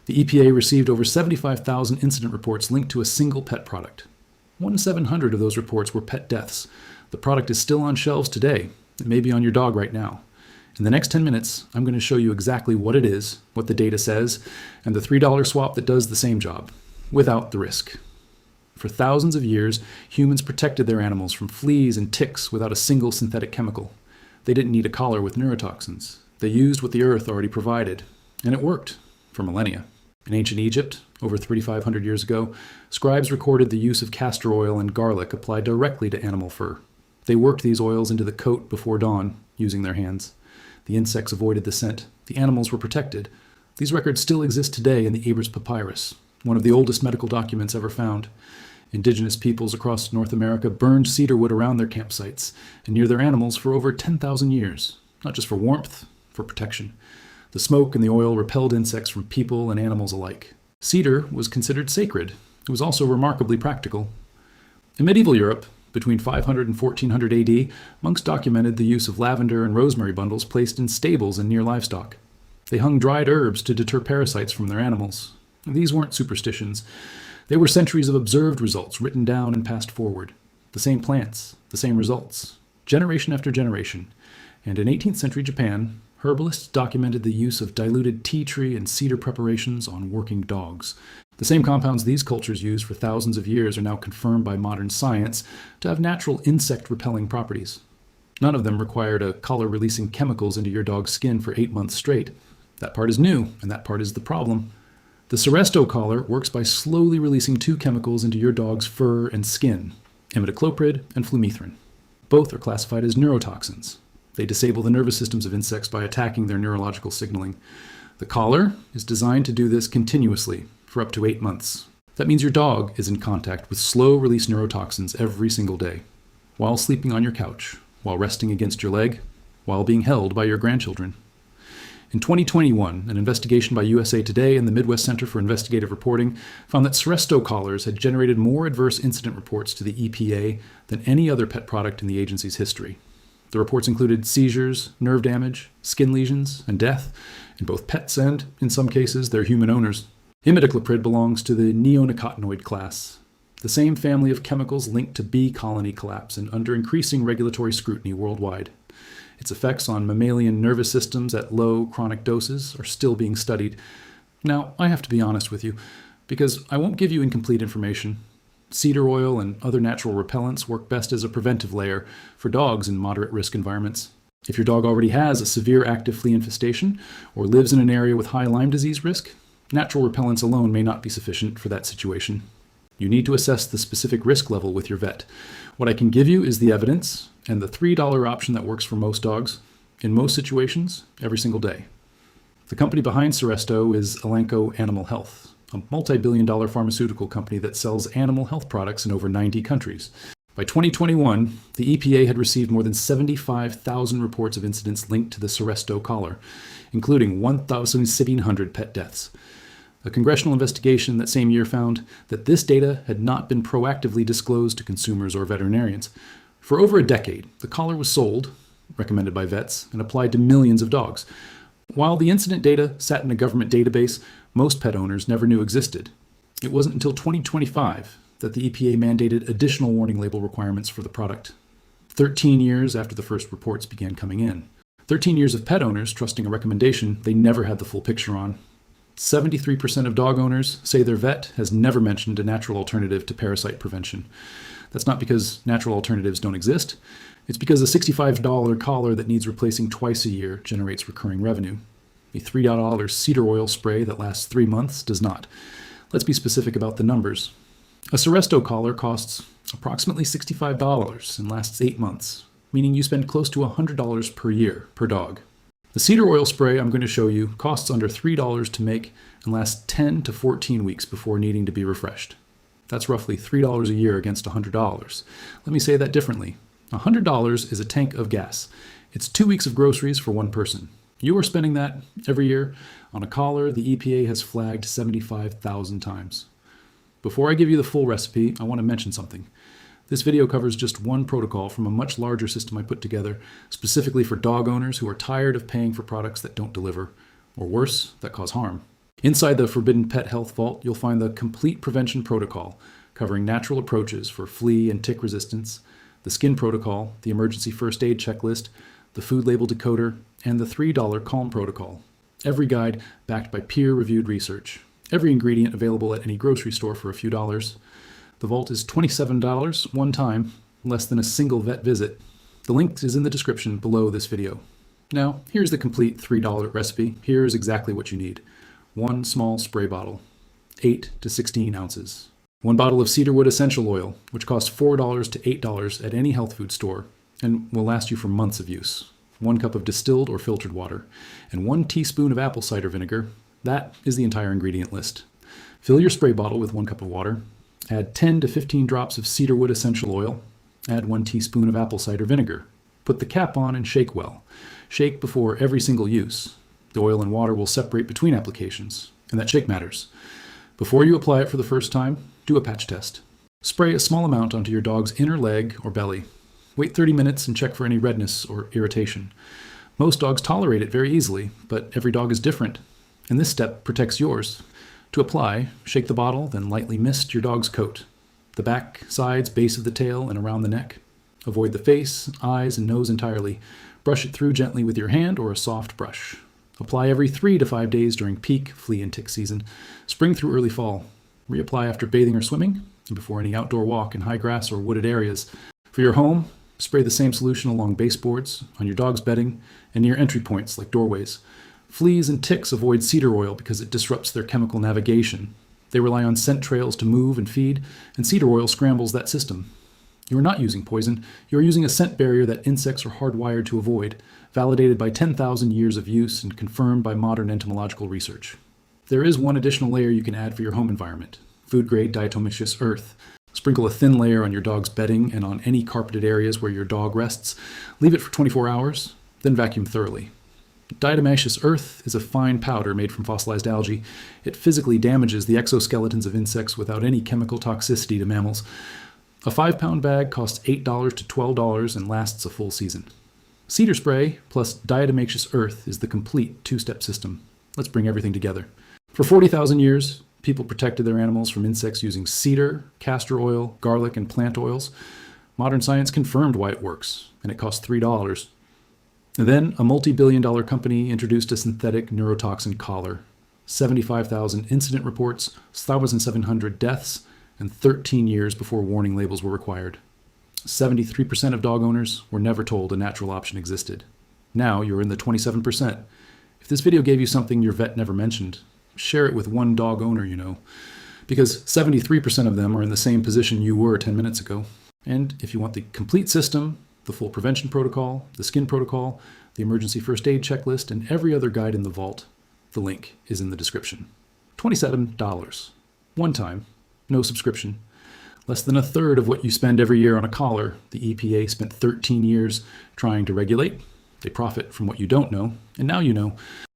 The EPA received over 75,000 incident reports linked to a single pet product. 1,700 of those reports were pet deaths. The product is still on shelves today. It may be on your dog right now. In the next 10 minutes, I'm going to show you exactly what it is, what the data says, and the $3 swap that does the same job, without the risk. For thousands of years, humans protected their animals from fleas and ticks without a single synthetic chemical. They didn't need a collar with neurotoxins. They used what the earth already provided, and it worked for millennia. In ancient Egypt, over 3,500 years ago, scribes recorded the use of castor oil and garlic applied directly to animal fur. They worked these oils into the coat before dawn, using their hands. The insects avoided the scent. The animals were protected. These records still exist today in the Ebers Papyrus, one of the oldest medical documents ever found. Indigenous peoples across North America burned cedar wood around their campsites and near their animals for over 10,000 years, not just for warmth, for protection. The smoke and the oil repelled insects from people and animals alike. Cedar was considered sacred. It was also remarkably practical. In medieval Europe, between 500 and 1400 AD, monks documented the use of lavender and rosemary bundles placed in stables and near livestock. They hung dried herbs to deter parasites from their animals. These weren't superstitions. They were centuries of observed results written down and passed forward. The same plants, the same results, generation after generation. And in 18th century Japan, herbalists documented the use of diluted tea tree and cedar preparations on working dogs. The same compounds these cultures used for thousands of years are now confirmed by modern science to have natural insect-repelling properties. None of them required a collar-releasing chemicals into your dog's skin for 8 months straight. That part is new, and that part is the problem. The Seresto collar works by slowly releasing two chemicals into your dog's fur and skin, imidacloprid and flumethrin. Both are classified as neurotoxins. They disable the nervous systems of insects by attacking their neurological signaling. The collar is designed to do this continuously for up to 8 months. That means your dog is in contact with slow-release neurotoxins every single day, while sleeping on your couch, while resting against your leg, while being held by your grandchildren. In 2021, an investigation by USA Today and the Midwest Center for Investigative Reporting found that Seresto collars had generated more adverse incident reports to the EPA than any other pet product in the agency's history. The reports included seizures, nerve damage, skin lesions, and death in both pets and, in some cases, their human owners. Imidacloprid belongs to the neonicotinoid class, the same family of chemicals linked to bee colony collapse and under increasing regulatory scrutiny worldwide. Its effects on mammalian nervous systems at low chronic doses are still being studied. Now, I have to be honest with you, because I won't give you incomplete information. Cedar oil and other natural repellents work best as a preventive layer for dogs in moderate risk environments. If your dog already has a severe active flea infestation or lives in an area with high Lyme disease risk, natural repellents alone may not be sufficient for that situation. You need to assess the specific risk level with your vet. What I can give you is the evidence and the $3 option that works for most dogs, in most situations, every single day. The company behind Seresto is Elanco Animal Health, a multi-billion-dollar pharmaceutical company that sells animal health products in over 90 countries. By 2021, the EPA had received more than 75,000 reports of incidents linked to the Seresto collar, including 1,700 pet deaths. A congressional investigation that same year found that this data had not been proactively disclosed to consumers or veterinarians. For over a decade, the collar was sold, recommended by vets, and applied to millions of dogs. While the incident data sat in a government database most pet owners never knew existed, it wasn't until 2025 that the EPA mandated additional warning label requirements for the product. 13 years after the first reports began coming in. 13 years of pet owners trusting a recommendation they never had the full picture on. 73% of dog owners say their vet has never mentioned a natural alternative to parasite prevention. That's not because natural alternatives don't exist. It's because a $65 collar that needs replacing twice a year generates recurring revenue. A $3 cedar oil spray that lasts 3 months does not. Let's be specific about the numbers. A Seresto collar costs approximately $65 and lasts 8 months, meaning you spend close to $100 per year per dog. The cedar oil spray I'm going to show you costs under $3 to make and lasts 10 to 14 weeks before needing to be refreshed. That's roughly $3 a year against $100. Let me say that differently. $100 is a tank of gas. It's 2 weeks of groceries for one person. You are spending that every year on a collar the EPA has flagged 75,000 times. Before I give you the full recipe, I want to mention something. This video covers just one protocol from a much larger system I put together specifically for dog owners who are tired of paying for products that don't deliver, or worse, that cause harm. Inside the Forbidden Pet Health Vault, you'll find the complete prevention protocol, covering natural approaches for flea and tick resistance, the skin protocol, the emergency first aid checklist, the food label decoder, and the $3 Calm protocol. Every guide backed by peer-reviewed research. Every ingredient available at any grocery store for a few dollars. The vault is $27 one time, less than a single vet visit. The link is in the description below this video. Now, here's the complete $3 recipe. Here's exactly what you need. 1 small spray bottle, 8 to 16 ounces. 1 bottle of cedarwood essential oil, which costs $4 to $8 at any health food store and will last you for months of use. 1 cup of distilled or filtered water, and 1 teaspoon of apple cider vinegar. That is the entire ingredient list. Fill your spray bottle with 1 cup of water. Add 10 to 15 drops of cedarwood essential oil. Add 1 teaspoon of apple cider vinegar. Put the cap on and shake well. Shake before every single use. The oil and water will separate between applications, and that shake matters. Before you apply it for the first time, do a patch test. Spray a small amount onto your dog's inner leg or belly. Wait 30 minutes and check for any redness or irritation. Most dogs tolerate it very easily, but every dog is different, and this step protects yours. To apply, shake the bottle, then lightly mist your dog's coat. The back, sides, base of the tail, and around the neck. Avoid the face, eyes, and nose entirely. Brush it through gently with your hand or a soft brush. Apply every 3 to 5 days during peak flea and tick season, spring through early fall. Reapply after bathing or swimming, and before any outdoor walk in high grass or wooded areas. For your home, spray the same solution along baseboards, on your dog's bedding, and near entry points like doorways. Fleas and ticks avoid cedar oil because it disrupts their chemical navigation. They rely on scent trails to move and feed, and cedar oil scrambles that system. You are not using poison. You are using a scent barrier that insects are hardwired to avoid, validated by 10,000 years of use and confirmed by modern entomological research. There is one additional layer you can add for your home environment: food-grade diatomaceous earth. Sprinkle a thin layer on your dog's bedding and on any carpeted areas where your dog rests. Leave it for 24 hours, then vacuum thoroughly. Diatomaceous earth is a fine powder made from fossilized algae. It physically damages the exoskeletons of insects without any chemical toxicity to mammals. A 5-pound bag costs $8 to $12 and lasts a full season. Cedar spray plus diatomaceous earth is the complete 2-step system. Let's bring everything together. For 40,000 years, people protected their animals from insects using cedar, castor oil, garlic, and plant oils. Modern science confirmed why it works, and it cost $3. And then a multi-billion-dollar company introduced a synthetic neurotoxin collar. 75,000 incident reports, 1,700 deaths, and 13 years before warning labels were required. 73% of dog owners were never told a natural option existed. Now you're in the 27%. If this video gave you something your vet never mentioned, share it with one dog owner you know, because 73% of them are in the same position you were 10 minutes ago. And if you want the complete system, the full prevention protocol, the skin protocol, the emergency first aid checklist, and every other guide in the vault, the link is in the description. $27. One time. No subscription. Less than a third of what you spend every year on a collar. The EPA spent 13 years trying to regulate. They profit from what you don't know, and now you know.